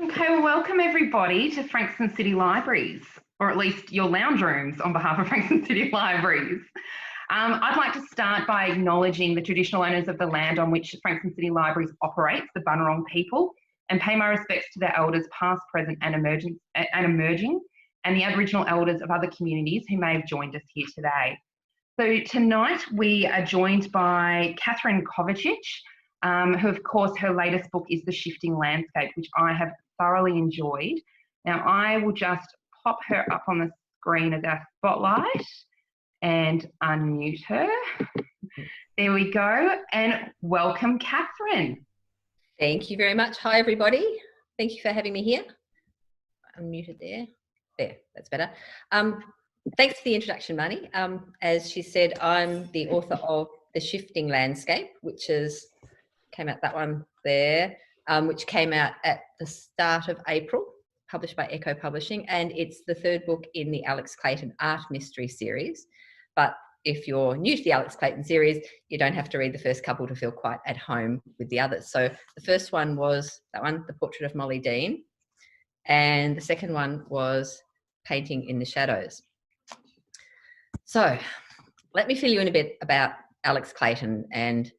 Okay, well, welcome everybody to Frankston City Libraries, or at least your lounge rooms on behalf of Frankston City Libraries. I'd like to start by acknowledging the traditional owners of the land on which Frankston City Libraries operates, the Bunurong people, and pay my respects to their elders past, present and emerging, and the Aboriginal elders of other communities who may have joined us here today. So tonight we are joined by Katherine Kovacic, who of course her latest book is The Shifting Landscape, which I have thoroughly enjoyed. Now I will just pop her up on the screen as our spotlight and unmute her. There we go, and welcome Katherine. Thank you very much. Hi everybody. Thank you for having me here. I'm muted there. There, that's better. Thanks for the introduction, Marnie. As she said, I'm the author of The Shifting Landscape, which came out that one there, which came out at the start of April, published by Echo Publishing, and it's the third book in the Alex Clayton art mystery series. But if you're new to the Alex Clayton series, you don't have to read the first couple to feel quite at home with the others. So the first one was that one, The Portrait of Molly Dean, and the second one was Painting in the Shadows. So let me fill you in a bit about Alex Clayton and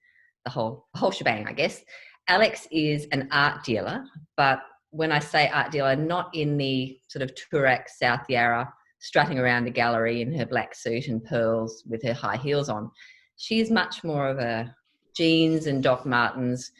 the whole shebang, I guess. Alex is an art dealer, but when I say art dealer, not in the sort of Toorak, South Yarra, strutting around a gallery in her black suit and pearls with her high heels on. She's much more of a jeans and Doc Martens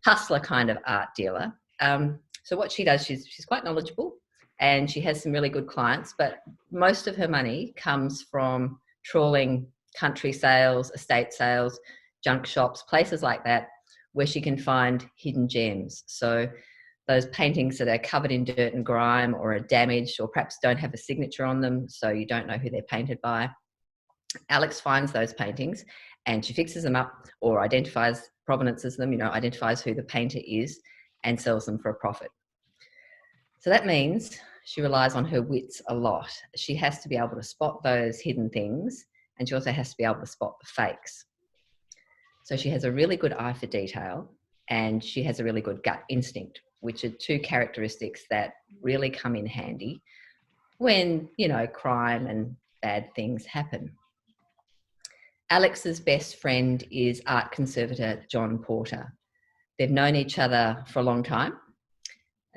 hustler kind of art dealer. So what she does, she's quite knowledgeable and she has some really good clients, but most of her money comes from trawling country sales, estate sales, junk shops, places like that, where she can find hidden gems. So those paintings that are covered in dirt and grime or are damaged or perhaps don't have a signature on them, so you don't know who they're painted by. Alex finds those paintings and she fixes them up or identifies provenances them, identifies who the painter is and sells them for a profit. So that means she relies on her wits a lot. She has to be able to spot those hidden things, and she also has to be able to spot the fakes. So she has a really good eye for detail and she has a really good gut instinct, which are two characteristics that really come in handy when, crime and bad things happen. Alex's best friend is art conservator John Porter. They've known each other for a long time.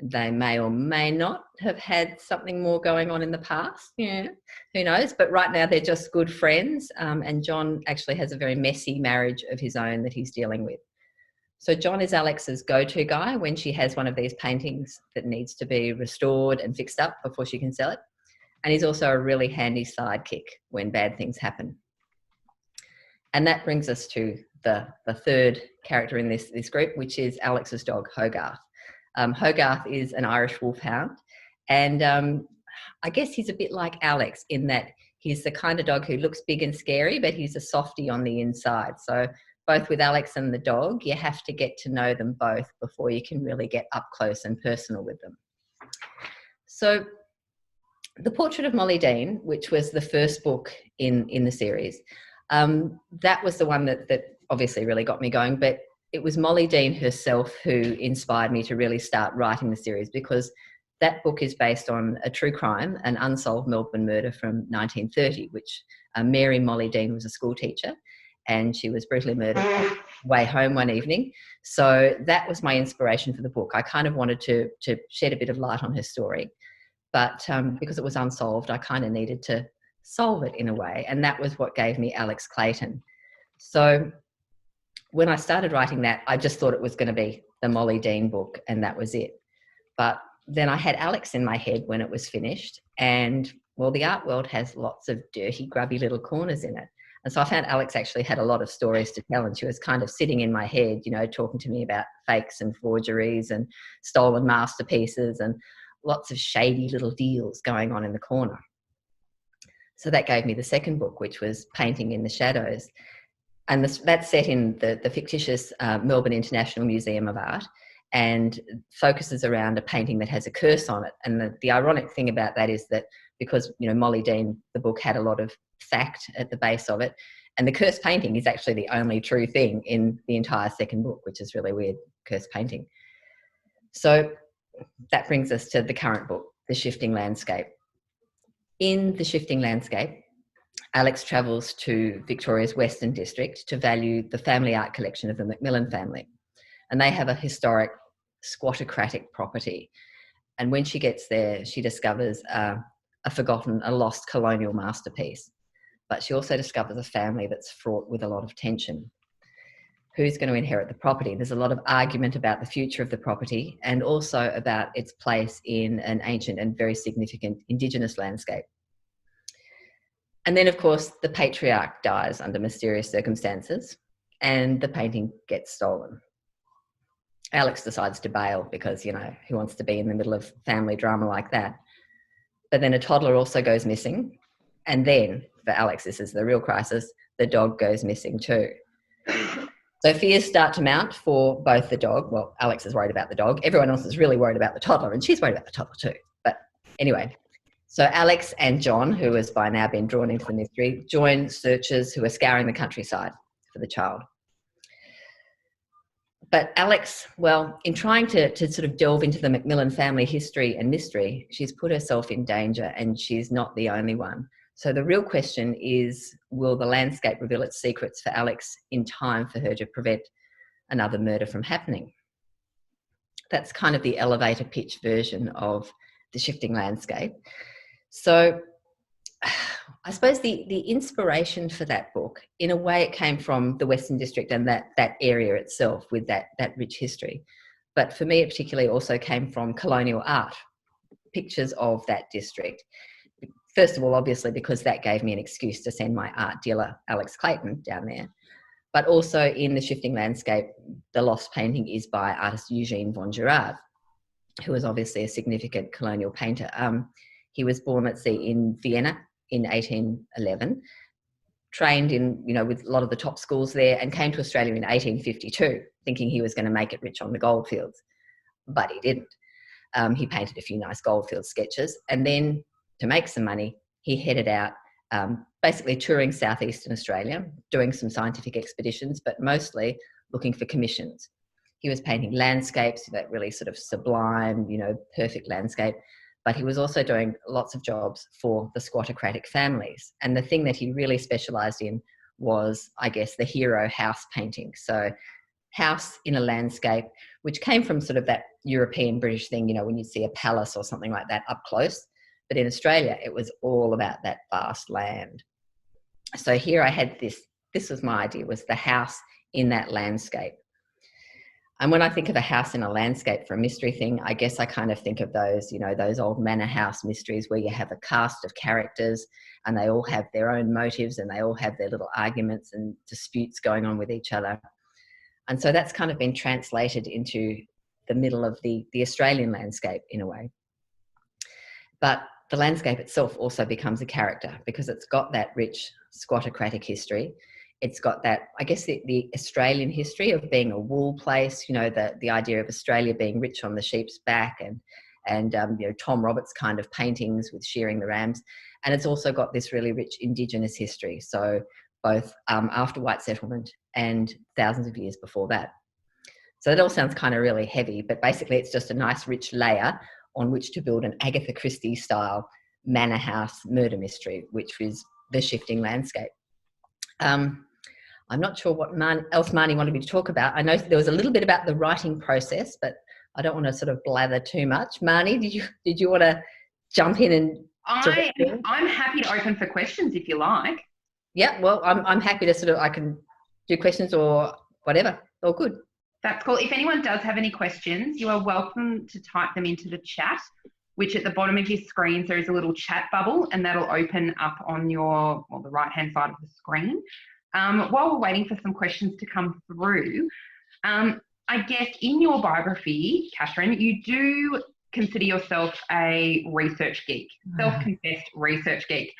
They may or may not have had something more going on in the past. Yeah, who knows? But right now they're just good friends. And John actually has a very messy marriage of his own that he's dealing with. So John is Alex's go-to guy when she has one of these paintings that needs to be restored and fixed up before she can sell it. And he's also a really handy sidekick when bad things happen. And that brings us to the third character in this group, which is Alex's dog, Hogarth. Hogarth is an Irish wolfhound, and I guess he's a bit like Alex in that he's the kind of dog who looks big and scary, but he's a softie on the inside. So both with Alex and the dog, you have to get to know them both before you can really get up close and personal with them. So The Portrait of Molly Dean, which was the first book in the series, that was the one that obviously really got me going, but it was Molly Dean herself who inspired me to really start writing the series, because that book is based on a true crime, an unsolved Melbourne murder from 1930, which Mary Molly Dean was a school teacher and she was brutally murdered on the way home one evening. So that was my inspiration for the book. I kind of wanted to shed a bit of light on her story, but because it was unsolved, I kind of needed to solve it in a way, and that was what gave me Alex Clayton. So when I started writing that, I just thought it was going to be the Molly Dean book and that was it. But then I had Alex in my head when it was finished, and well, the art world has lots of dirty, grubby little corners in it. And so I found Alex actually had a lot of stories to tell, and she was kind of sitting in my head, talking to me about fakes and forgeries and stolen masterpieces and lots of shady little deals going on in the corner. So that gave me the second book, which was Painting in the Shadows. And that's set in the fictitious Melbourne International Museum of Art and focuses around a painting that has a curse on it. And the ironic thing about that is that because, Molly Dean, the book had a lot of fact at the base of it, and the cursed painting is actually the only true thing in the entire second book, which is really weird, cursed painting. So that brings us to the current book, The Shifting Landscape. In The Shifting Landscape, Alex travels to Victoria's Western District to value the family art collection of the Macmillan family. And they have a historic squattocratic property. And when she gets there, she discovers a lost colonial masterpiece. But she also discovers a family that's fraught with a lot of tension. Who's going to inherit the property? There's a lot of argument about the future of the property and also about its place in an ancient and very significant Indigenous landscape. And then, of course, the patriarch dies under mysterious circumstances and the painting gets stolen. Alex decides to bail because, who wants to be in the middle of family drama like that? But then a toddler also goes missing. And then, for Alex, this is the real crisis, the dog goes missing too. So fears start to mount for both the dog. Well, Alex is worried about the dog. Everyone else is really worried about the toddler, and she's worried about the toddler too. But anyway, so Alex and John, who has by now been drawn into the mystery, join searchers who are scouring the countryside for the child. But Alex, well, in trying to sort of delve into the Macmillan family history and mystery, she's put herself in danger, and she's not the only one. So the real question is, will the landscape reveal its secrets for Alex in time for her to prevent another murder from happening? That's kind of the elevator pitch version of The Shifting Landscape. So I suppose the inspiration for that book, in a way, it came from the Western District and that area itself with that rich history. But for me, it particularly also came from colonial art, pictures of that district. First of all, obviously, because that gave me an excuse to send my art dealer, Alex Clayton, down there. But also in The Shifting Landscape, the lost painting is by artist Eugene von Gerard, who was obviously a significant colonial painter. He was born, in Vienna in 1811, trained in, with a lot of the top schools there, and came to Australia in 1852, thinking he was going to make it rich on the goldfields. But he didn't. He painted a few nice goldfield sketches, and then to make some money, he headed out, basically touring southeastern Australia, doing some scientific expeditions, but mostly looking for commissions. He was painting landscapes, that really sort of sublime, perfect landscape, but he was also doing lots of jobs for the squattocratic families. And the thing that he really specialised in was, I guess, the hero house painting. So house in a landscape, which came from sort of that European British thing, when you'd see a palace or something like that up close. But in Australia, it was all about that vast land. So here I had this was my idea, was the house in that landscape. And when I think of a house in a landscape for a mystery thing, I guess I kind of think of those, those old manor house mysteries where you have a cast of characters and they all have their own motives and they all have their little arguments and disputes going on with each other. And so that's kind of been translated into the middle of the Australian landscape in a way. But the landscape itself also becomes a character because it's got that rich squattocratic history. It's got that, I guess, the Australian history of being a wool place, the idea of Australia being rich on the sheep's back and Tom Roberts kind of paintings with shearing the rams. And it's also got this really rich Indigenous history. So both after white settlement and thousands of years before that. So that all sounds kind of really heavy, but basically it's just a nice rich layer on which to build an Agatha Christie style manor house murder mystery, which is The Shifting Landscape. I'm not sure what else Marnie wanted me to talk about. I know there was a little bit about the writing process, but I don't want to sort of blather too much. Marnie, did you want to jump in and? I'm happy to open for questions if you like. Yeah, well, I'm happy to I can do questions or whatever. All good. That's cool. If anyone does have any questions, you are welcome to type them into the chat, which at the bottom of your screens, there is a little chat bubble and that'll open up on the right-hand side of the screen. While we're waiting for some questions to come through, I guess in your biography, Katherine, you do consider yourself a research geek, self-confessed research geek.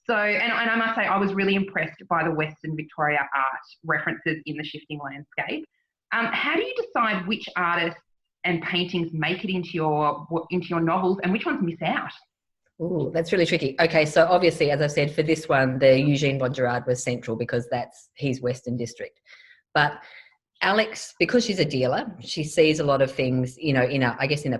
So, and I must say, I was really impressed by the Western Victoria art references in The Shifting Landscape. How do you decide which artists and paintings make it into your novels and which ones miss out? Oh, that's really tricky. Okay, so obviously, as I've said, for this one, the Eugene von Gerard was central because he's Western District. But Alex, because she's a dealer, she sees a lot of things, you know, in a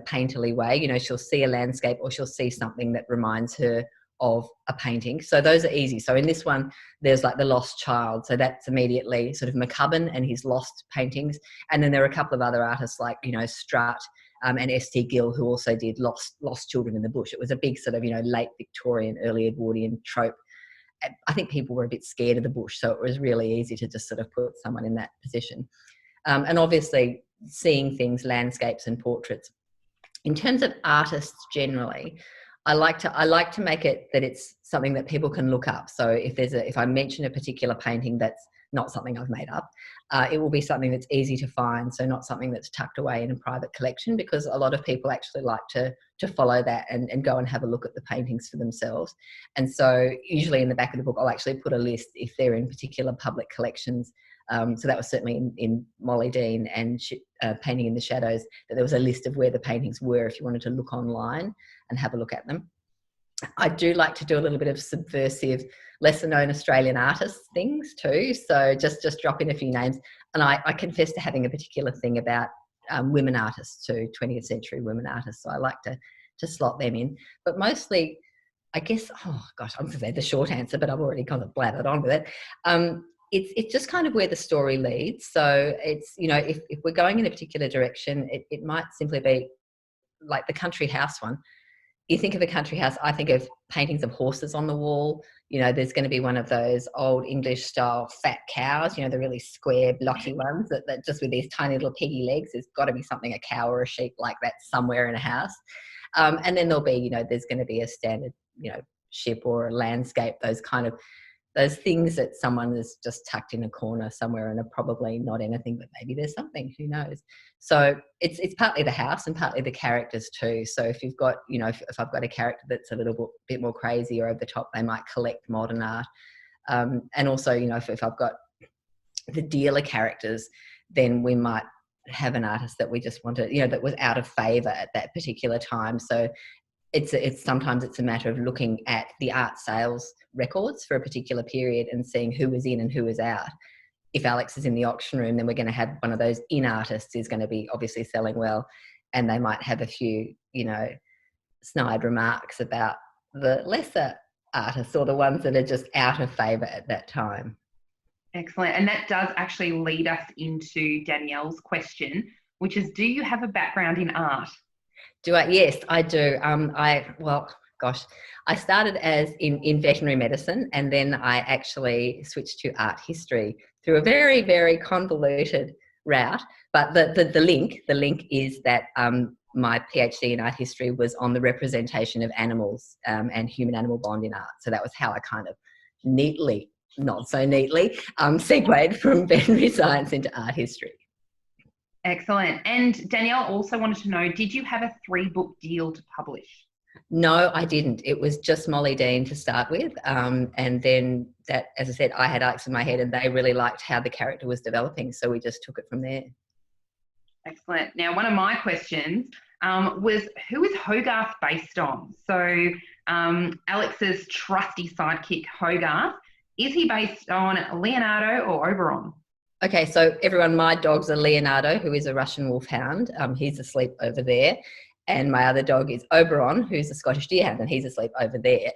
painterly way. You know, she'll see a landscape or she'll see something that reminds her of a painting. So those are easy. So in this one, there's like the lost child. So that's immediately sort of McCubbin and his lost paintings. And then there are a couple of other artists like, you know, Strutt and S.T. Gill, who also did lost children in the bush. It was a big sort of, you know, late Victorian, early Edwardian trope. I think people were a bit scared of the bush, so it was really easy to just sort of put someone in that position. And obviously seeing things, landscapes and portraits. In terms of artists generally, I like to make it that it's something that people can look up. So if I mention a particular painting that's not something I've made up, it will be something that's easy to find. So not something that's tucked away in a private collection, because a lot of people actually like to follow that and go and have a look at the paintings for themselves. And so usually in the back of the book, I'll actually put a list if they're in particular public collections. So that was certainly in Molly Dean and Painting in the Shadows, that there was a list of where the paintings were if you wanted to look online and have a look at them. I do like to do a little bit of subversive, lesser known Australian artists things too. So just drop in a few names. And I confess to having a particular thing about women artists too, 20th century women artists. So I like to slot them in. But mostly, I guess, oh gosh, I'm going to say the short answer, but I've already kind of blathered on with it. It's just kind of where the story leads. So it's, you know, if we're going in a particular direction, it might simply be like the country house one. You think of a country house, I think of paintings of horses on the wall. You know, there's going to be one of those old English style fat cows, you know, the really square, blocky ones that just with these tiny little piggy legs. There's got to be something, a cow or a sheep like that somewhere in a house. And then there'll be, you know, there's going to be a standard, you know, ship or a landscape, those things that someone has just tucked in a corner somewhere and are probably not anything, but maybe there's something, who knows. So it's partly the house and partly the characters too. So if you've got, you know, if I've got a character that's a little bit more crazy or over the top, they might collect modern art. And also, you know, if I've got the dealer characters, then we might have an artist that we just wanted, you know, that was out of favour at that particular time. So it's sometimes it's a matter of looking at the art sales records for a particular period and seeing who was in and who was out. If Alex is in the auction room, then we're going to have one of those in artists who's going to be obviously selling well, and they might have a few, you know, snide remarks about the lesser artists or the ones that are just out of favour at that time. Excellent. And that does actually lead us into Danielle's question, which is, do you have a background in art? Yes, I do. I started as in veterinary medicine, and then I actually switched to art history through a very, very convoluted route. But the link is that my PhD in art history was on the representation of animals and human-animal bond in art. So that was how I kind of neatly, not so neatly, segued from veterinary science into art history. Excellent. And Danielle also wanted to know, did you have a 3-book deal to publish? No, I didn't. It was just Molly Dean to start with. And then that, as I said, I had Alex in my head and they really liked how the character was developing. So we just took it from there. Excellent. Now, one of my questions was, who is Hogarth based on? So Alex's trusty sidekick, Hogarth, is he based on Leonardo or Oberon? Okay, so everyone, my dog's a Leonardo, who is a Russian wolfhound. He's asleep over there. And my other dog is Oberon, who's a Scottish deerhound, and he's asleep over there.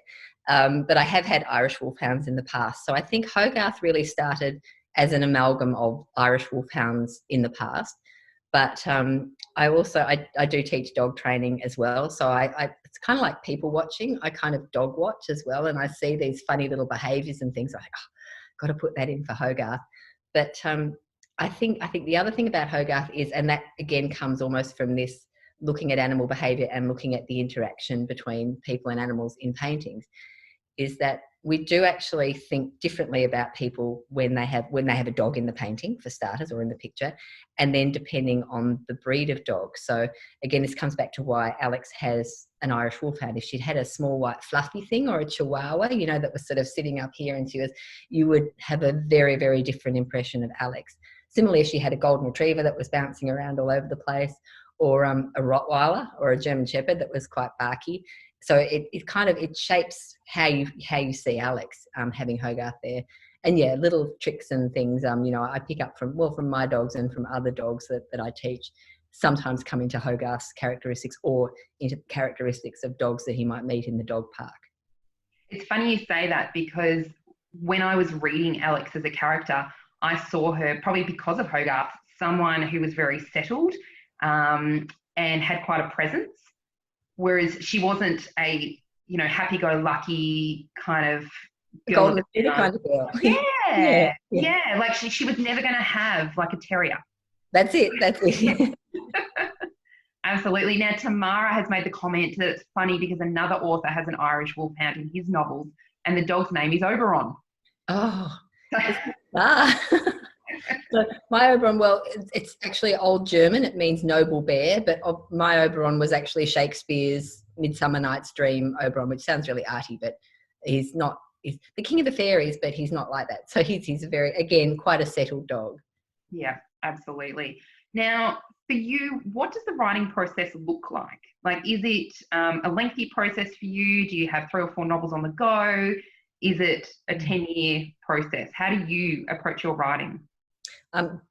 But I have had Irish wolfhounds in the past. So I think Hogarth really started as an amalgam of Irish wolfhounds in the past. But I do teach dog training as well. So it's kind of like people watching. I kind of dog watch as well. And I see these funny little behaviours and things like, got to put that in for Hogarth. But I think the other thing about Hogarth is, and that again comes almost from this looking at animal behaviour and looking at the interaction between people and animals in paintings, is that we do actually think differently about people when they have a dog in the painting, for starters, or in the picture, and then depending on the breed of dog. So again, this comes back to why Alex has an Irish wolfhound. If she'd had a small white fluffy thing or a chihuahua, you know, that was sort of sitting up here and you would have a very, very different impression of Alex. Similarly, if she had a golden retriever that was bouncing around all over the place, or a Rottweiler or a German Shepherd that was quite barky. So it shapes how you see Alex having Hogarth there. And yeah, little tricks and things, you know, I pick up from my dogs and from other dogs that I teach, sometimes come into Hogarth's characteristics or into characteristics of dogs that he might meet in the dog park. It's funny you say that, because when I was reading Alex as a character, I saw her, probably because of Hogarth, someone who was very settled and had quite a presence, whereas she wasn't a, you know, happy-go-lucky kind of girl. Golden retriever kind of girl. Yeah. Like she was never going to have like a terrier. That's it. Absolutely. Now, Tamara has made the comment that it's funny because another author has an Irish wolfhound in his novels, and the dog's name is Oberon. Oh, so my Oberon, well, it's actually Old German. It means noble bear, but my Oberon was actually Shakespeare's Midsummer Night's Dream Oberon, which sounds really arty, but he's not. He's the king of the fairies, but he's not like that. So he's a very, again, quite a settled dog. Yeah, absolutely. Now, for you, what does the writing process look like? Like, is it a lengthy process for you? Do you have 3 or 4 novels on the go? Is it a 10-year process? How do you approach your writing?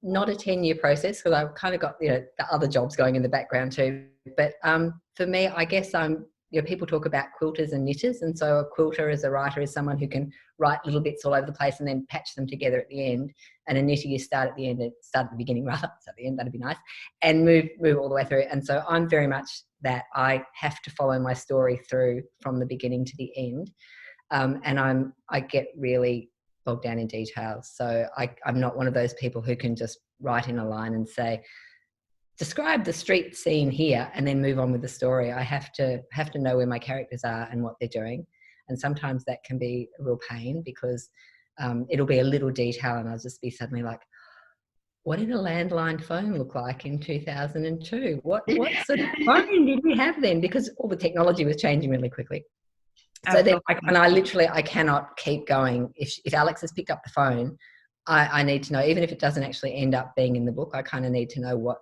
Not a 10-year process, because I've kind of got, you know, the other jobs going in the background too. But for me, I guess you know, people talk about quilters and knitters, and so a quilter as a writer is someone who can write little bits all over the place and then patch them together at the end. And a knitter, you start at the beginning rather, so at the end, that'd be nice, and move all the way through. And so I'm very much that. I have to follow my story through from the beginning to the end, and I get really bogged down in details. So I'm not one of those people who can just write in a line and say, describe the street scene here, and then move on with the story. I have to know where my characters are and what they're doing. And sometimes that can be a real pain, because it'll be a little detail and I'll just be suddenly like, what did a landline phone look like in 2002? What sort of phone did we have then? Because all the technology was changing really quickly. So then, I cannot keep going. If Alex has picked up the phone, I need to know, even if it doesn't actually end up being in the book, I kind of need to know what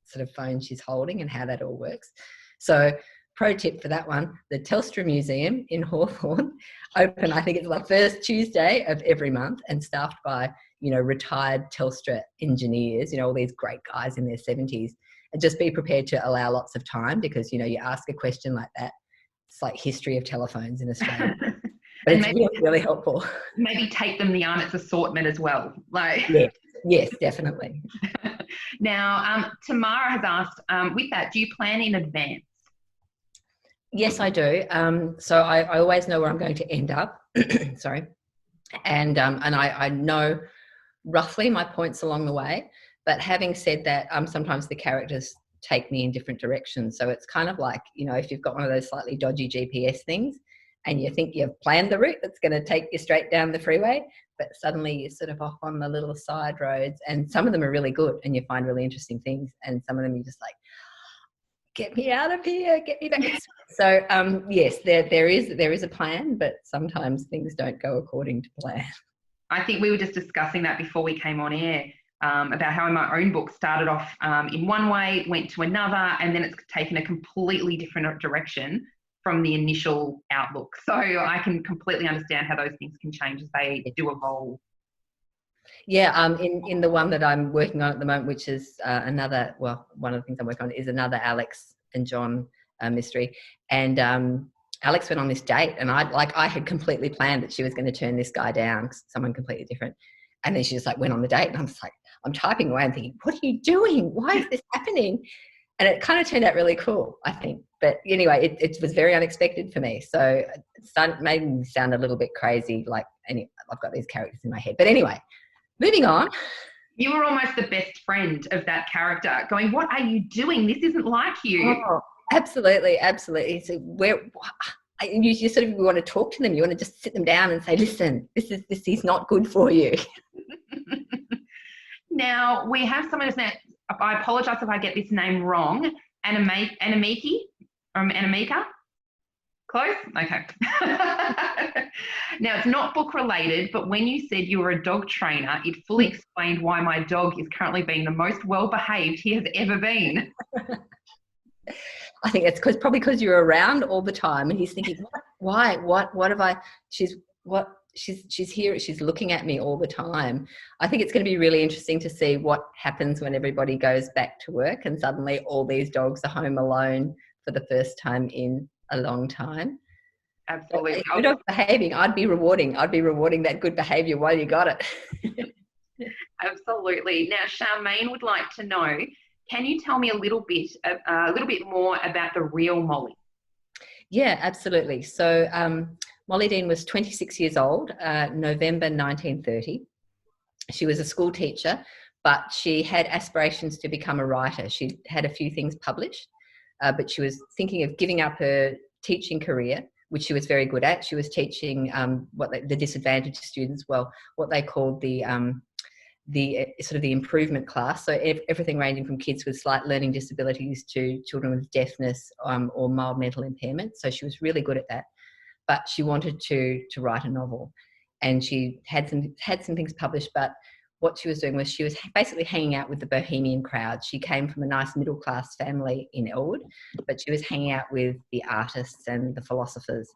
sort of phone she's holding and how that all works. So pro tip for that one, the Telstra Museum in Hawthorne, open, I think it's like first Tuesday of every month, and staffed by, you know, retired Telstra engineers, you know, all these great guys in their 70s. And just be prepared to allow lots of time, because, you know, you ask a question like that, it's like history of telephones in Australia. But it's really, really helpful. Maybe take them the Arnott's assortment as well. Like, yes, definitely. Now, Tamara has asked, with that, do you plan in advance? Yes, I do. So I always know where I'm going to end up. Sorry. And I know roughly my points along the way. But having said that, sometimes the characters take me in different directions. So it's kind of like, you know, if you've got one of those slightly dodgy GPS things and you think you've planned the route that's going to take you straight down the freeway, but suddenly you're sort of off on the little side roads, and some of them are really good and you find really interesting things, and some of them you're just like, get me out of here, get me back. So yes, there is a plan, but sometimes things don't go according to plan. I think we were just discussing that before we came on air, about how in my own book started off in one way, went to another, and then it's taken a completely different direction from the initial outlook. So I can completely understand how those things can change as they do evolve. Yeah, in the one that I'm working on at the moment, which is one of the things I'm working on is another Alex and John mystery. And Alex went on this date, and I had completely planned that she was going to turn this guy down, someone completely different. And then she just like went on the date, and I'm just like, I'm typing away and thinking, what are you doing? Why is this happening? And it kind of turned out really cool, I think. But anyway, it was very unexpected for me. So it made me sound a little bit crazy, like I've got these characters in my head. But anyway, moving on. You were almost the best friend of that character, going, what are you doing? This isn't like you. Oh, absolutely. So you sort of want to talk to them. You want to just sit them down and say, listen, this is not good for you. Now, we have someone who's now, I apologise if I get this name wrong, Animika? Close? Okay. Now, it's not book related, but when you said you were a dog trainer, it fully explained why my dog is currently being the most well-behaved he has ever been. I think it's probably because you're around all the time and he's thinking, why? What have I, she's here, she's looking at me all the time. I think it's going to be really interesting to see what happens when everybody goes back to work and suddenly all these dogs are home alone for the first time in a long time. Absolutely. If good dog's behaving, I'd be rewarding that good behavior while you got it. Absolutely. Now, Charmaine would like to know, can you tell me a little bit more about the real Molly? Yeah, absolutely. So Molly Dean was 26 years old, November 1930. She was a school teacher, but she had aspirations to become a writer. She had a few things published, but she was thinking of giving up her teaching career, which she was very good at. She was teaching the disadvantaged students, what they called the sort of the improvement class. So everything ranging from kids with slight learning disabilities to children with deafness or mild mental impairment. So she was really good at that, but she wanted to write a novel, and she had some things published, but what she was doing was she was basically hanging out with the bohemian crowd. She came from a nice middle class family in Elwood, but she was hanging out with the artists and the philosophers.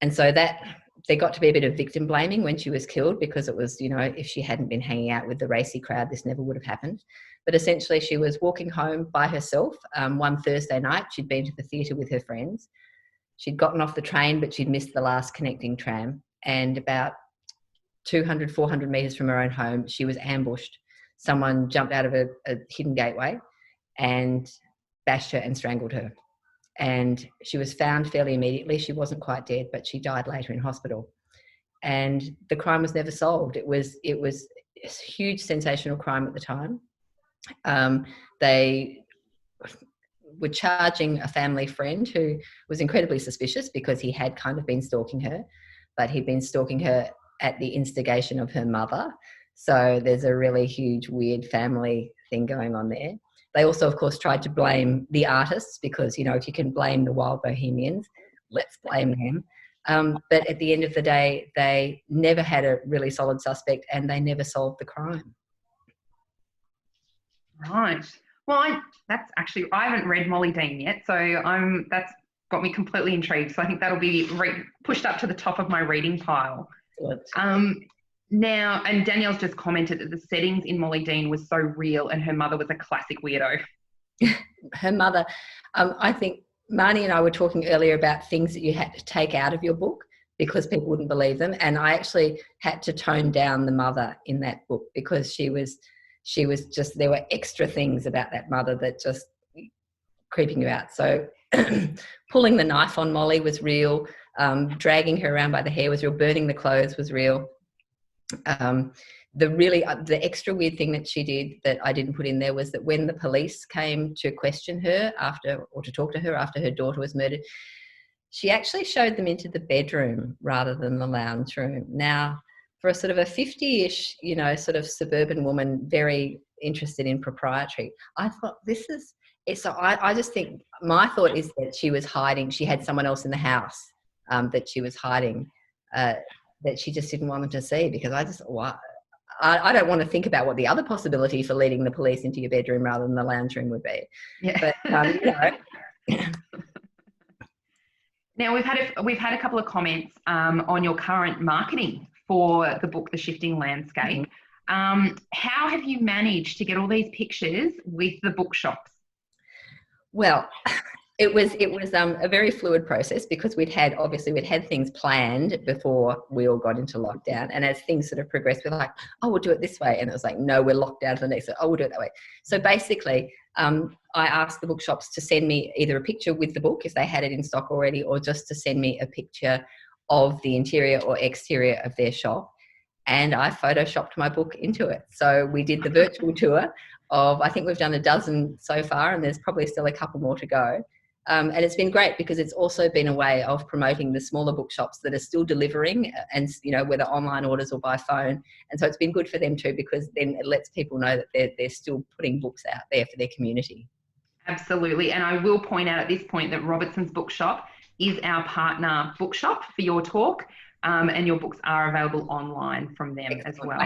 And so that there got to be a bit of victim blaming when she was killed, because it was, if she hadn't been hanging out with the racy crowd, this never would have happened. But essentially she was walking home by herself one Thursday night. She'd been to the theatre with her friends. She'd gotten off the train, but she'd missed the last connecting tram. And about 200, 400 metres from her own home, she was ambushed. Someone jumped out of a hidden gateway and bashed her and strangled her. And she was found fairly immediately. She wasn't quite dead, but she died later in hospital. And the crime was never solved. It was a huge sensational crime at the time. They were charging a family friend who was incredibly suspicious because he had kind of been stalking her, but he'd been stalking her at the instigation of her mother. So there's a really huge, weird family thing going on there. They also, of course, tried to blame the artists because, if you can blame the wild bohemians, let's blame them. But at the end of the day, they never had a really solid suspect and they never solved the crime. Right. Well, I haven't read Molly Dean yet, so that's got me completely intrigued. So I think that'll be pushed up to the top of my reading pile. Now, and Danielle's just commented that the settings in Molly Dean was so real and her mother was a classic weirdo. Her mother, I think Marnie and I were talking earlier about things that you had to take out of your book because people wouldn't believe them. And I actually had to tone down the mother in that book because she was just, there were extra things about that mother that just creeping you out. So pulling the knife on Molly was real. Dragging her around by the hair was real. Burning the clothes was real. The extra weird thing that she did that I didn't put in there was that when the police came to question her to talk to her after her daughter was murdered, she actually showed them into the bedroom rather than the lounge room. Now, for a sort of a 50-ish, sort of suburban woman, very interested in proprietary, I thought so I just think my thought is that she was hiding. She had someone else in the house that she was hiding, that she just didn't want them to see, because I don't want to think about what the other possibility for leading the police into your bedroom rather than the lounge room would be. Yeah. But, Now, we've had a couple of comments on your current marketing for the book, The Shifting Landscape. Mm-hmm. How have you managed to get all these pictures with the bookshops? Well, it was a very fluid process because we'd had things planned before we all got into lockdown, and as things sort of progressed, we're like, oh, we'll do it this way, and it was like, no, we're locked down to the next. Oh, we'll do it that way. So basically, I asked the bookshops to send me either a picture with the book if they had it in stock already, or just to send me a picture of the interior or exterior of their shop, and I photoshopped my book into it. So we did the virtual tour of, I think we've done a dozen so far, and there's probably still a couple more to go. And it's been great because it's also been a way of promoting the smaller bookshops that are still delivering, and whether online orders or by phone. And so it's been good for them too, because then it lets people know that they're still putting books out there for their community. Absolutely. And I will point out at this point that Robertson's Bookshop is our partner bookshop for your talk, and your books are available online from them. Excellent. As well. I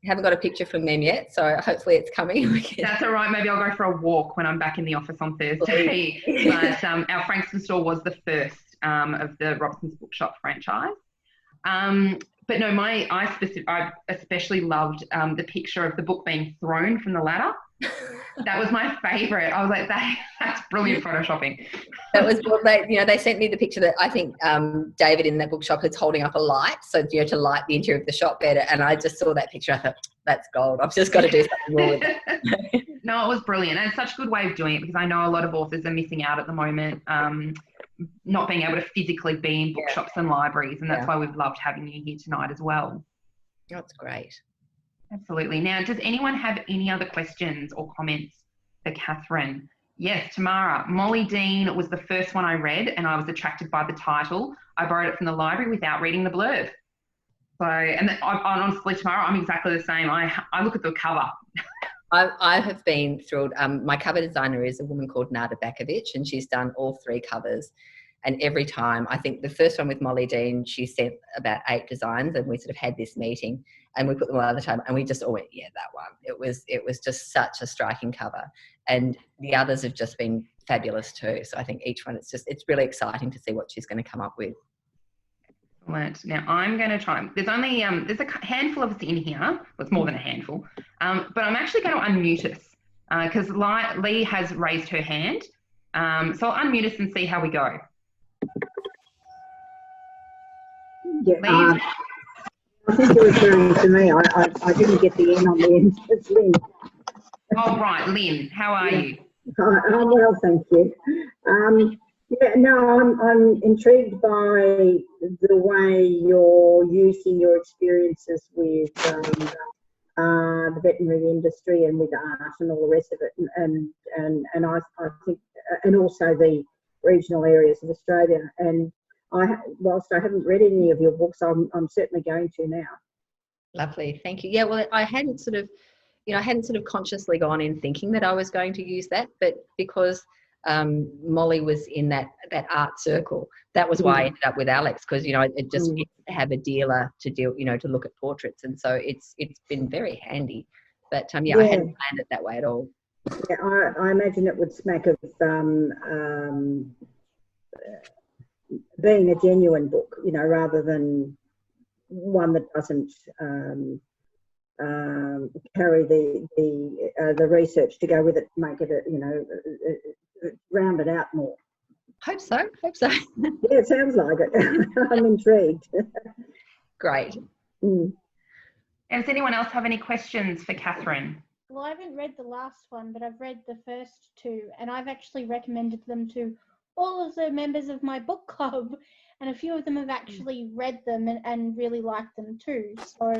haven't got a picture from them yet, so hopefully it's coming. That's all right. Maybe I'll go for a walk when I'm back in the office on Thursday. But our Frankston store was the first of the Robertson's Bookshop franchise. But no, I especially loved the picture of the book being thrown from the ladder. That was my favourite. I was like, that's brilliant photoshopping. That was what they sent me the picture that I think David in that bookshop is holding up a light, so to light the interior of the shop better. And I just saw that picture. I thought, that's gold. I've just got to do something more with it. No, it was brilliant, and it's such a good way of doing it, because I know a lot of authors are missing out at the moment, not being able to physically be in bookshops and libraries, and that's why we've loved having you here tonight as well. That's great. Absolutely. Now, does anyone have any other questions or comments for Katherine? Yes, Tamara. Molly Dean was the first one I read, and I was attracted by the title. I borrowed it from the library without reading the blurb. So, and honestly, Tamara, I'm exactly the same. I look at the cover. I have been thrilled. My cover designer is a woman called Nada Bakovic, and she's done all 3 covers. And every time, I think the first one with Molly Dean, she sent about 8 designs, and we sort of had this meeting and we put them all at the time, and we just all went, yeah, that one. It was just such a striking cover. And the others have just been fabulous too. So I think each one, it's really exciting to see what she's going to come up with. Excellent. Now I'm going to try. There's only there's a handful of us in here. Well, it's more than a handful. But I'm actually going to unmute us because Lee has raised her hand. So I'll unmute us and see how we go. Yeah, I think you're referring to me. I didn't get the N on the end. It's Lynn. Oh, right. Lynn, how are you? I'm well, thank you. I'm intrigued by the way you're using your experiences with the veterinary industry and with art and all the rest of it, and I think, and also the regional areas of Australia. And whilst I haven't read any of your books, I'm certainly going to now. Lovely, thank you. Yeah, well, I hadn't sort of consciously gone in thinking that I was going to use that, but because Molly was in that art circle, that was why I ended up with Alex, because it just have a dealer to deal, to look at portraits, and so it's been very handy. But I hadn't planned it that way at all. Yeah, I imagine it would smack of being a genuine book, rather than one that doesn't carry the research to go with it, make it round it out more. Hope so. Yeah, it sounds like it. I'm intrigued. Great. And does anyone else have any questions for Katherine? Well, I haven't read the last one, but I've read the first 2, and I've actually recommended them to all of the members of my book club, and a few of them have actually read them and really liked them too. So,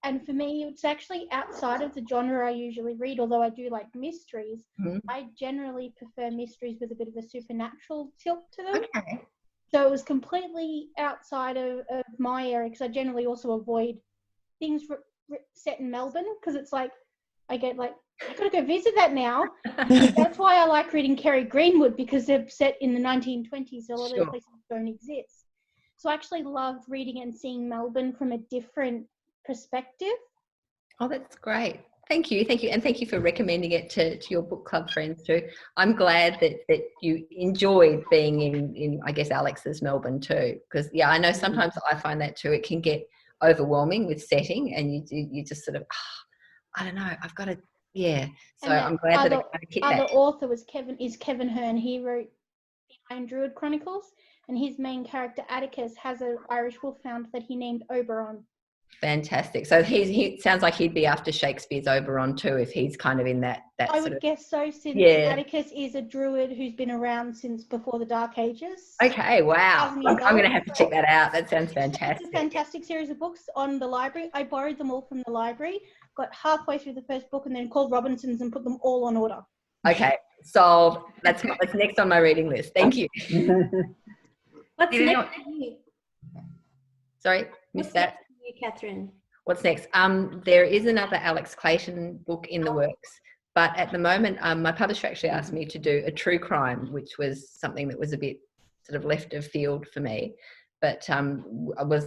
and for me, it's actually outside of the genre I usually read, although I do like mysteries. I generally prefer mysteries with a bit of a supernatural tilt to them. Okay. So it was completely outside of my area, because I generally also avoid things set in Melbourne, because it's like, I get like, I gotta go visit that now. That's why I like reading Kerry Greenwood, because they're set in the 1920s. So a lot of the places don't exist. So I actually loved reading and seeing Melbourne from a different perspective. Oh, that's great. Thank you. And thank you for recommending it to your book club friends too. I'm glad that you enjoyed being in I guess Alex's Melbourne too, because I know sometimes I find that too. It can get overwhelming with setting, and you just sort of I don't know, I've got to so I'm glad that it kind of hit that. Other author was Kevin Hearn. He wrote Behind Druid Chronicles, and his main character Atticus has an Irish wolfhound that he named Oberon. Fantastic. So he sounds like he'd be after Shakespeare's Oberon too, if he's kind of in that I would guess so, since Atticus is a druid who's been around since before the Dark Ages. Okay, wow. I'm going to have to check that out. That sounds fantastic. It's a fantastic series of books on the library. I borrowed them all from the library, got halfway through the first book, and then called Robinson's and put them all on order. Okay, solved. That's next on my reading list. Thank you. What's next? Sorry, missed that. Katherine. What's next? There is another Alex Clayton book in the works, but at the moment, my publisher actually asked me to do a true crime, which was something that was a bit sort of left of field for me. But I was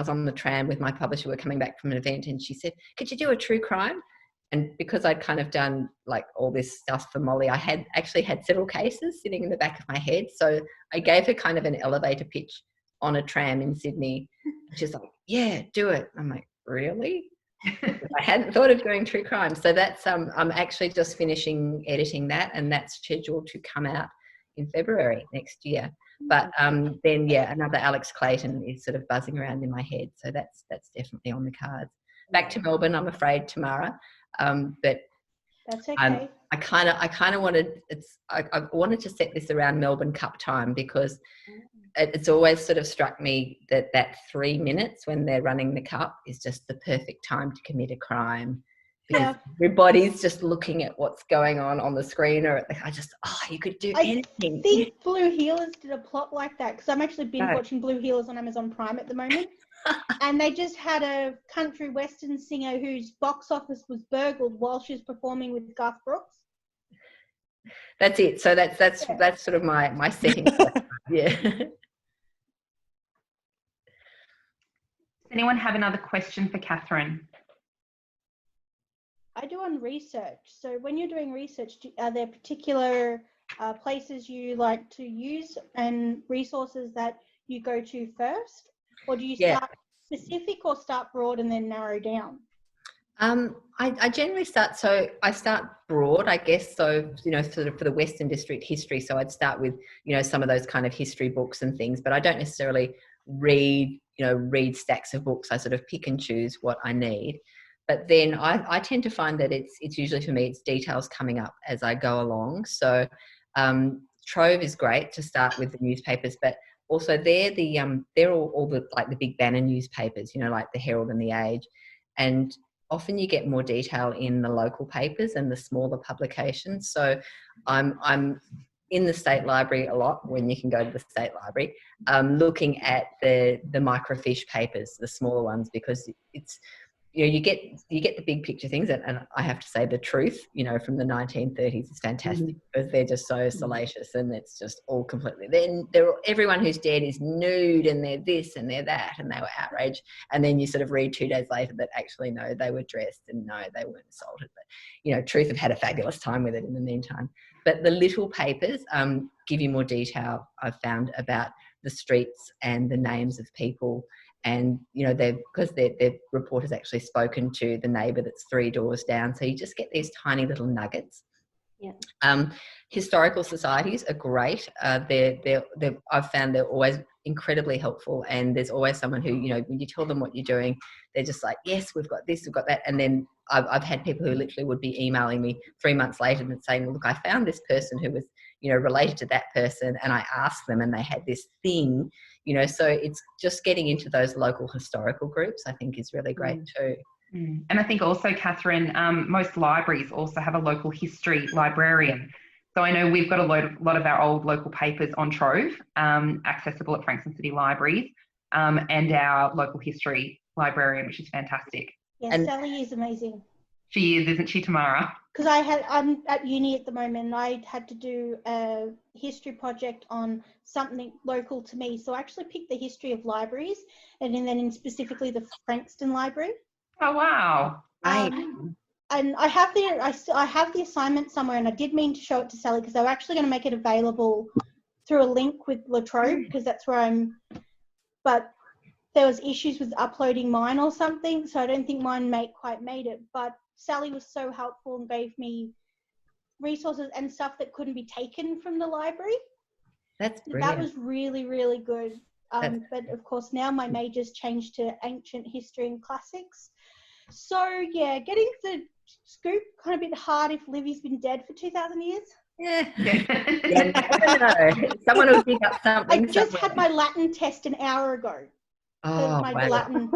on the tram with my publisher. We're coming back from an event, and she said, "Could you do a true crime?" And because I'd kind of done like all this stuff for Molly, I had several cases sitting in the back of my head. So I gave her kind of an elevator pitch on a tram in Sydney. She's like, yeah, do it. I'm like, really? I hadn't thought of doing true crime. So that's I'm actually just finishing editing that, and that's scheduled to come out in February next year. But then another Alex Clayton is sort of buzzing around in my head. So that's definitely on the cards. Back to Melbourne, I'm afraid, Tamara. But that's okay. I kind of wanted I wanted to set this around Melbourne Cup time, because it's always sort of struck me that 3 minutes when they're running the cup is just the perfect time to commit a crime, because everybody's just looking at what's going on the screen, or you could do anything. I think Blue Heelers did a plot like that, because I'm actually binge watching Blue Heelers on Amazon Prime at the moment. And they just had a country western singer whose box office was burgled while she was performing with Garth Brooks. That's it. So that's sort of my setting. Yeah. Does anyone have another question for Katherine? I do on research. So when you're doing research, are there particular places you like to use and resources that you go to first? Or do you start specific or start broad and then narrow down? I generally start broad, I guess. So, sort of for the Western District history. So I'd start with, some of those kind of history books and things, but I don't necessarily read stacks of books. I sort of pick and choose what I need. But then I tend to find that it's usually, for me, it's details coming up as I go along. So Trove is great to start with the newspapers, but also they're all the, like, the big banner newspapers, like the Herald and the Age. And often you get more detail in the local papers and the smaller publications. So I'm in the State Library a lot, when you can go to the State Library, looking at the microfiche papers, the smaller ones, because it's, you get the big picture things, and I have to say the Truth, from the 1930s is fantastic, because they're just so salacious, and it's just all completely, then everyone who's dead is nude, and they're this and they're that, and they were outraged, and then you sort of read 2 days later that actually no, they were dressed, and no, they weren't assaulted. But Truth have had a fabulous time with it in the meantime. But the little papers give you more detail, I've found, about the streets and the names of people. And, because their reporter's actually spoken to the neighbour that's 3 doors down. So you just get these tiny little nuggets. Yeah. Historical societies are great. I've found they're always incredibly helpful. And there's always someone who, when you tell them what you're doing, they're just like, yes, we've got this, we've got that. And then I've had people who literally would be emailing me 3 months later and saying, look, I found this person who was, related to that person, and I asked them and they had this thing, so it's just getting into those local historical groups, I think, is really great too. And I think also, Katherine, most libraries also have a local history librarian. So I know we've got a lot of our old local papers on Trove, accessible at Frankston City Libraries, and our local history librarian, which is fantastic. Yes, and Sally is amazing. She is, isn't she, Tamara? Because I'm at uni at the moment, and I had to do a history project on something local to me. So I actually picked the history of libraries, and then specifically the Frankston Library. Oh, wow. And I have the assignment somewhere, and I did mean to show it to Sally, because they were actually going to make it available through a link with La Trobe, because that's where but there was issues with uploading mine or something, so I don't think mine quite made it. But Sally was so helpful and gave me resources and stuff that couldn't be taken from the library. That's brilliant. That was really, really good. But of course now my major's changed to ancient history and classics. So yeah, getting the scoop kind of a bit hard if Livy's been dead for 2,000 years. Yeah. I don't know. Someone will pick up something. I just had my Latin test an hour ago. Oh, my wow. Latin.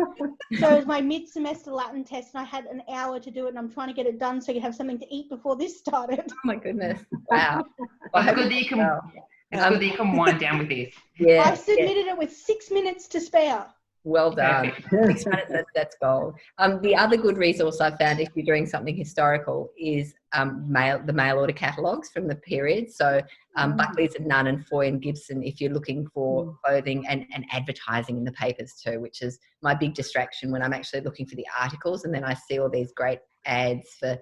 So it was my mid-semester Latin test, and I had an hour to do it, and I'm trying to get it done so you have something to eat before this started. Oh my goodness! Wow. It's good that you can wind down with this. Yeah. I submitted it with 6 minutes to spare. Well done. 6 minutes, that's gold. The other good resource I found, if you're doing something historical, is the mail order catalogues from the period. So Buckley's and Nunn and Foy and Gibson, if you're looking for clothing, and advertising in the papers too, which is my big distraction when I'm actually looking for the articles, and then I see all these great ads for,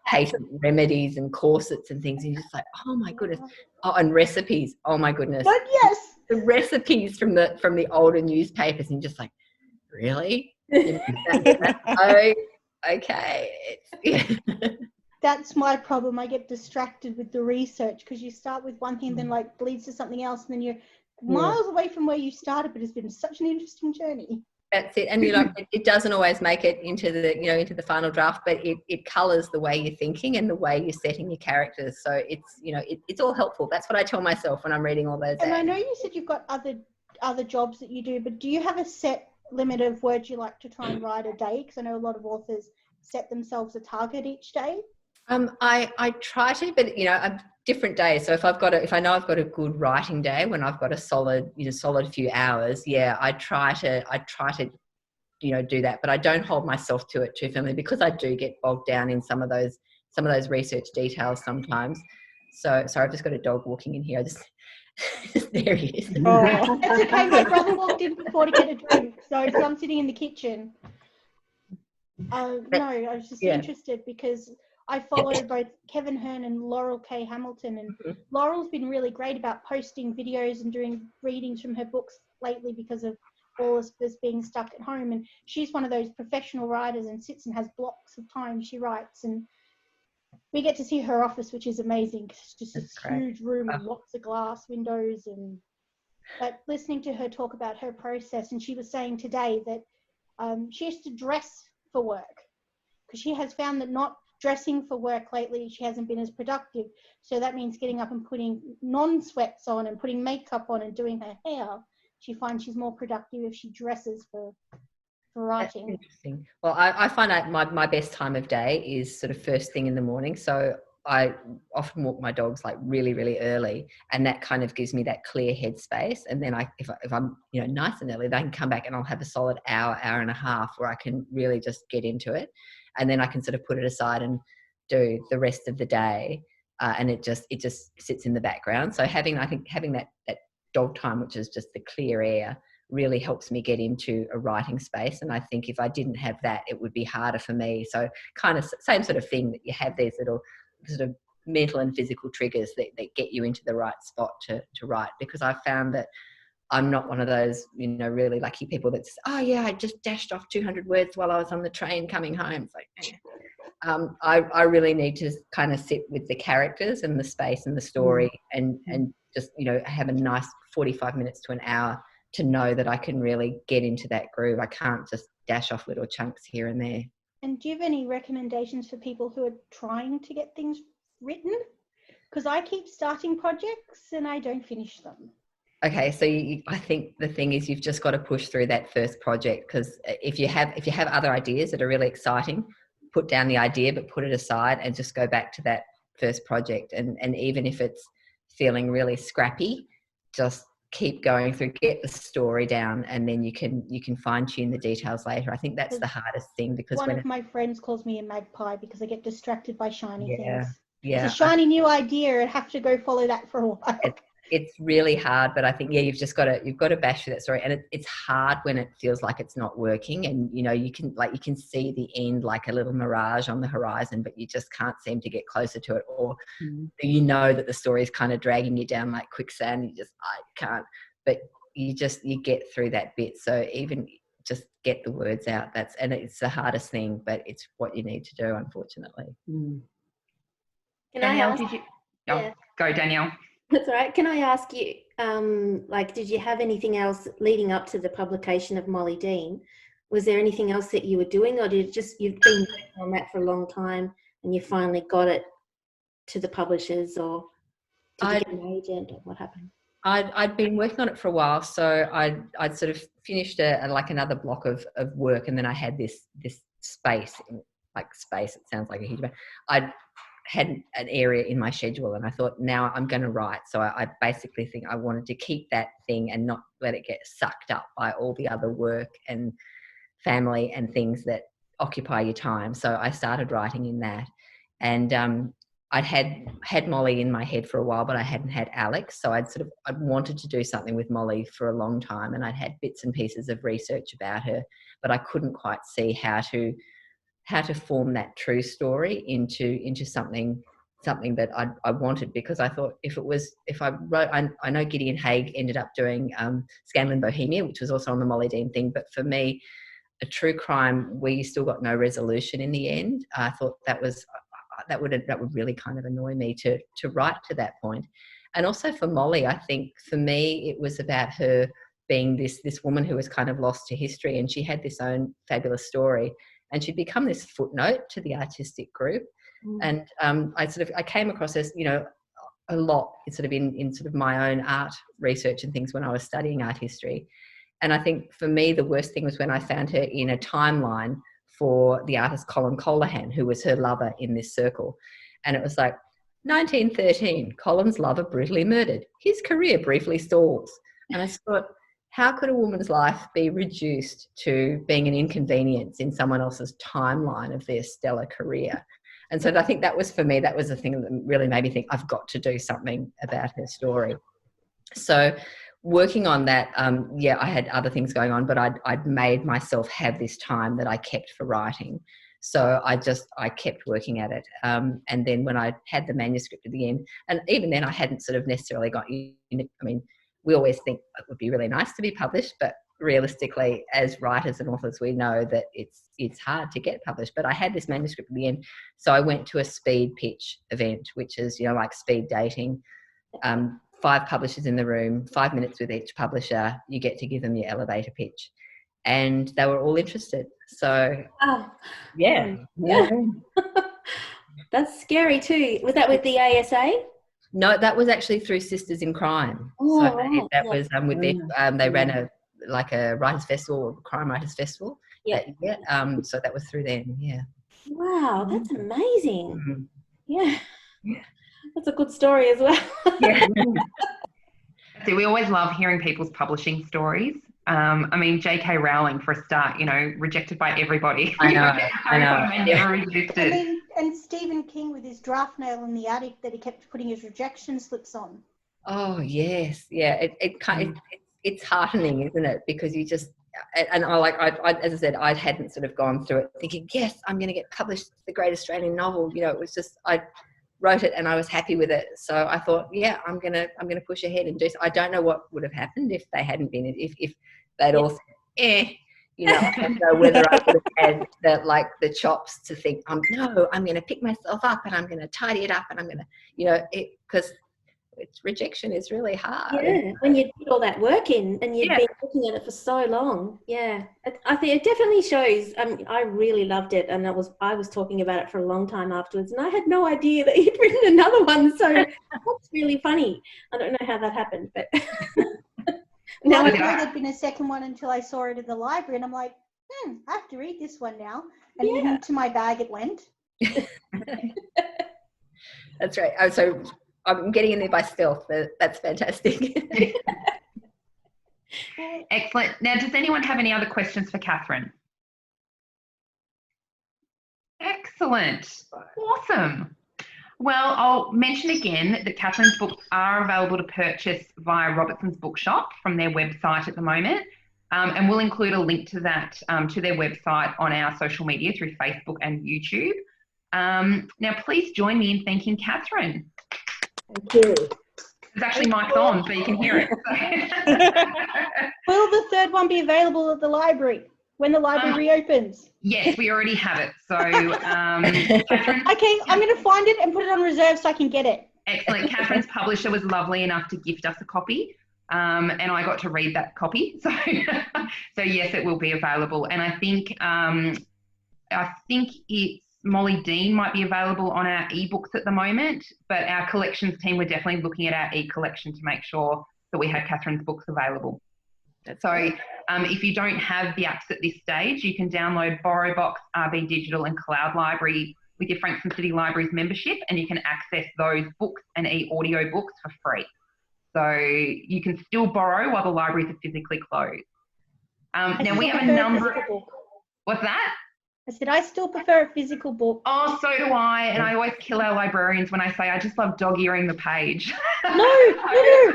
patent remedies and corsets and things, and you're just like, oh my goodness. Oh, and recipes. Oh my goodness. But yes. the recipes from the older newspapers, and you're just like, really? Oh, okay. That's my problem. I get distracted with the research because you start with one thing, then like leads to something else, and then you're miles away from where you started, but it's been such an interesting journey. That's it. And you know, it doesn't always make it into the final draft, but it colours the way you're thinking and the way you're setting your characters. So it's all helpful. That's what I tell myself when I'm reading all those. And I know you said you've got other jobs that you do, but do you have a set limit of words you like to try and write a day? Because I know a lot of authors set themselves a target each day. I try to, but a different day. So if I know I've got a good writing day when I've got a solid few hours, yeah, I try to do that, but I don't hold myself to it too firmly because I do get bogged down in some of those research details sometimes. So sorry, I've just got a dog walking in here. There he is. Oh, that's okay. My brother walked in before to get a drink, so I'm sitting in the kitchen. No, I was just interested because I follow both Kevin Hearn and Laurel K. Hamilton, and Laurel's been really great about posting videos and doing readings from her books lately because of all of us being stuck at home. And she's one of those professional writers and sits and has blocks of time she writes. And we get to see her office, which is amazing. It's just this huge room with lots of glass windows. But listening to her talk about her process, and she was saying today that she has to dress for work because she has found that not dressing for work lately, she hasn't been as productive. So that means getting up and putting non-sweats on and putting makeup on and doing her hair. She finds she's more productive if she dresses for writing. That's interesting. Well, I find out my best time of day is sort of first thing in the morning. So I often walk my dogs like really, really early, and that kind of gives me that clear headspace. And then if I'm nice and early, then I can come back and I'll have a solid hour and a half where I can really just get into it, and then I can sort of put it aside and do the rest of the day. And it just sits in the background. So having that dog time, which is just the clear air, really helps me get into a writing space. And I think if I didn't have that, it would be harder for me. So kind of same sort of thing, that you have these little sort of mental and physical triggers that get you into the right spot to write. Because I found that I'm not one of those, really lucky people that's, oh yeah, I just dashed off 200 words while I was on the train coming home. It's like, I really need to kind of sit with the characters and the space and the story and just, have a nice 45 minutes to an hour to know that I can really get into that groove. I can't just dash off little chunks here and there. And do you have any recommendations for people who are trying to get things written? Because I keep starting projects and I don't finish them. Okay, so I think the thing is you've just got to push through that first project, because if you have other ideas that are really exciting, put down the idea but put it aside and just go back to that first project. And even if it's feeling really scrappy, just keep going through, get the story down, and then you can fine tune the details later. I think that's the hardest thing, because one of my friends calls me a magpie because I get distracted by shiny things. Yeah, it's a shiny new idea and have to go follow that for a while. It's really hard, but I think you've got to bash through that story, and it's hard when it feels like it's not working, and you can see the end like a little mirage on the horizon, but you just can't seem to get closer to it, or that the story is kind of dragging you down like quicksand. I can't, but you get through that bit. So even just get the words out. And it's the hardest thing, but it's what you need to do, unfortunately. Danielle, go Danielle. That's all right. Can I ask you, did you have anything else leading up to the publication of Molly Dean? Was there anything else that you were doing, or you've been working on that for a long time and you finally got it to the publishers, or did you get an agent, or what happened? I'd been working on it for a while, so I'd sort of finished another block of work, and then I had this space. Space, it sounds like a huge amount. I'd had an area in my schedule, and I thought, now I'm going to write. So I basically think I wanted to keep that thing and not let it get sucked up by all the other work and family and things that occupy your time. So I started writing in that, and I'd had Molly in my head for a while, but I hadn't had Alex. So I'd wanted to do something with Molly for a long time, and I'd had bits and pieces of research about her, but I couldn't quite see how to form that true story into something something that I wanted, because I thought if I wrote, I know Gideon Haigh ended up doing Scandal in Bohemia, which was also on the Molly Dean thing, but for me, a true crime where you still got no resolution in the end, I thought that would really kind of annoy me to write to that point. And also for Molly, I think for me it was about her being this woman who was kind of lost to history, and she had this own fabulous story, and she'd become this footnote to the artistic group. And I came across this, a lot sort of in sort of my own art research and things when I was studying art history. And I think for me, the worst thing was when I found her in a timeline for the artist Colin Colohan, who was her lover in this circle. And it was like, 1913, Colin's lover brutally murdered. His career briefly stalls. And I thought, how could a woman's life be reduced to being an inconvenience in someone else's timeline of their stellar career? And so I think that was, for me, that was the thing that really made me think I've got to do something about her story. So working on that, I had other things going on, but I'd made myself have this time that I kept for writing. So I kept working at it. And then when I had the manuscript at the end, and even then I hadn't sort of necessarily got in it. I mean, we always think it would be really nice to be published, but realistically, as writers and authors, we know that it's hard to get published. But I had this manuscript at the end, so I went to a speed pitch event, which is like speed dating. 5 publishers in the room, 5 minutes with each publisher. You get to give them your elevator pitch, and they were all interested. So yeah. That's scary too. Was that with the ASA? No, that was actually through Sisters in Crime. Oh, so right. that was with their, they ran a writers festival, or crime writers festival. Yeah. So that was through them. Yeah. Wow, that's amazing. Mm-hmm. Yeah. That's a good story as well. Yeah. So we always love hearing people's publishing stories. I mean, J.K. Rowling, for a start, rejected by everybody. I know. I never resisted. And Stephen King with his draft nail in the attic that he kept putting his rejection slips on. Oh yes, yeah. It's heartening, isn't it? Because you just, and I as I said, I hadn't sort of gone through it thinking, yes, I'm going to get published the great Australian novel. It was just I wrote it and I was happy with it. So I thought, yeah, I'm gonna push ahead and do so. I don't know what would have happened if they hadn't been, if they'd all said, I don't know whether I would have had the chops to think, no, I'm going to pick myself up and I'm going to tidy it up and I'm going to, because rejection is really hard. Yeah, when you put all that work in and you've been looking at it for so long. Yeah, I think it definitely shows. I really loved it, and I was talking about it for a long time afterwards, and I had no idea that you'd written another one. So that's really funny. I don't know how that happened, but. Now I knew there'd been a second one until I saw it in the library, and I'm like, I have to read this one now. And into my bag it went. That's right. Oh, so I'm getting in there by stealth. That's fantastic. Excellent. Now, does anyone have any other questions for Katherine? Excellent. Awesome. Well, I'll mention again that Katherine's books are available to purchase via Robertson's Bookshop from their website at the moment. And we'll include a link to that, to their website on our social media through Facebook and YouTube. Now, please join me in thanking Katherine. Thank you. It's actually mic'd on, so you can hear it. Will the third one be available at the library when the library reopens? Yes, we already have it. So, Katherine. Okay, I'm going to find it and put it on reserve so I can get it. Excellent. Katherine's publisher was lovely enough to gift us a copy, and I got to read that copy. So, yes, it will be available. And I think it's Molly Dean might be available on our ebooks at the moment, but our collections team were definitely looking at our e-collection to make sure that we had Katherine's books available. So if you don't have the apps at this stage, you can download BorrowBox, RB Digital and Cloud Library with your Frankston City Libraries membership, and you can access those books and e-audio books for free. So you can still borrow while the libraries are physically closed. Now we have a number. What's that? I said, I still prefer a physical book. Oh, so do I. And I always kill our librarians when I say I just love dog-earing the page. No,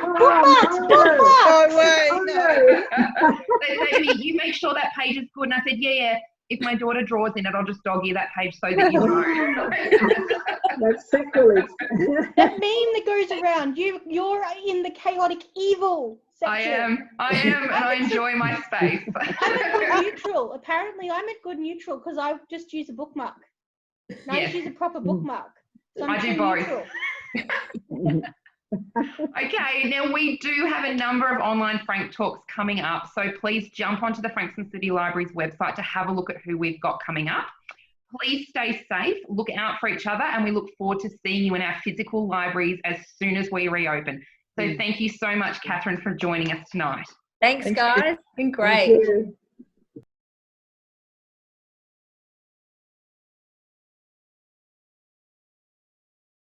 bookmarks. They say to me, you make sure that page is good. And I said, yeah. if my daughter draws in it, I'll just dog ear that page so that you know. That's sacrilege. That meme that goes around, you're in the chaotic evil section. I am, and I enjoy my space. I'm at good neutral. Apparently, I'm at good neutral because I just use a bookmark. And I just use a proper bookmark. So I'm I do too both. neutral. Okay, now we do have a number of online Frank Talks coming up, so please jump onto the Frankston City Library's website to have a look at who we've got coming up. Please stay safe, look out for each other, and we look forward to seeing you in our physical libraries as soon as we reopen. So thank you so much, Katherine, for joining us tonight. Thanks, guys. It's been great. Thank you.